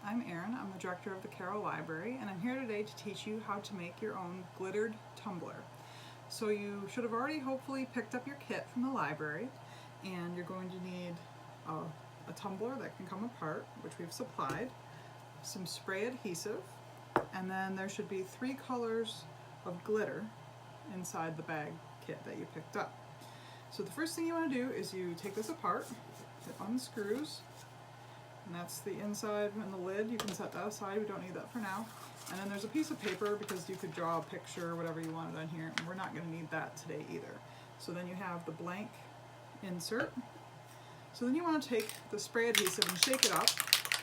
I'm Erin. I'm the director of the Carroll Library, and I'm here today to teach you how to make your own glittered tumbler. So you should have already hopefully picked up your kit from the library, and you're going to need a tumbler that can come apart, which we've supplied, some spray adhesive, and then there should be 3 colors of glitter inside the bag kit that you picked up. So the first thing you want to do is you take this apart, it unscrews, and that's the inside and the lid. You can set that aside, we don't need that for now. And then there's a piece of paper because you could draw a picture or whatever you wanted on here, and we're not going to need that today either. So then you have the blank insert. So then you want to take the spray adhesive and shake it up,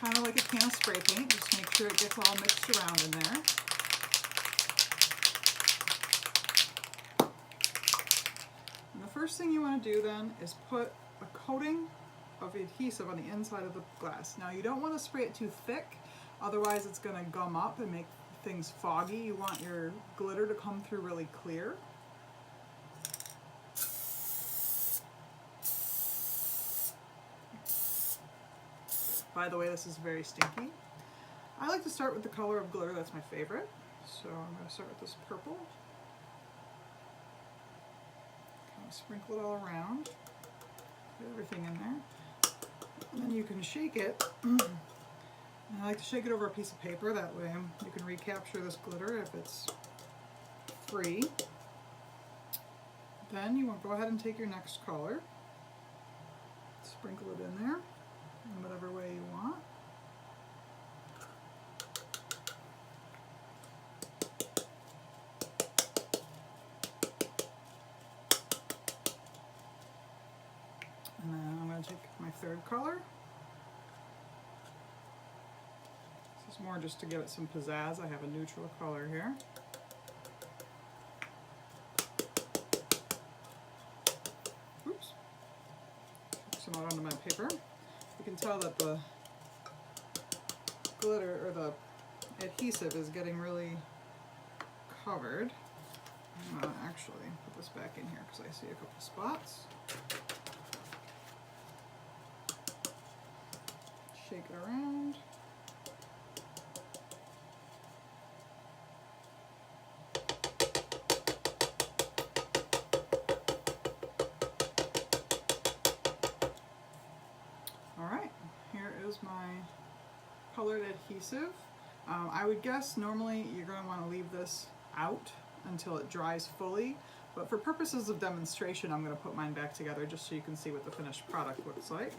kind of like a can of spray paint. Just make sure it gets all mixed around in there. And the first thing you want to do then is put a coating of adhesive on the inside of the glass. Now you don't want to spray it too thick, otherwise it's going to gum up and make things foggy. You want your glitter to come through really clear. By the way, this is very stinky. I like to start with the color of glitter that's my favorite. So I'm going to start with this purple. Kind of sprinkle it all around. Get everything in there. And then you can shake it. And I like to shake it over a piece of paper, that way you can recapture this glitter if it's free. Then you want to go ahead and take your next color, sprinkle it in there in whatever way you want. And then I'm going to take my third color. This is more just to give it some pizzazz. I have a neutral color here. Oops. Put some out onto my paper. You can tell that the glitter or the adhesive is getting really covered. I'm going to actually put this back in here because I see a couple spots. Shake it around. Alright, here is my colored adhesive. I would guess normally you're going to want to leave this out until it dries fully, but for purposes of demonstration I'm going to put mine back together just so you can see what the finished product looks like.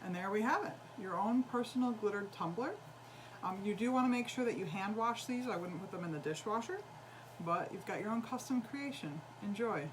And there we have it, your own personal glittered tumbler. You do want to make sure that you hand wash these. I wouldn't put them in the dishwasher, but you've got your own custom creation. Enjoy.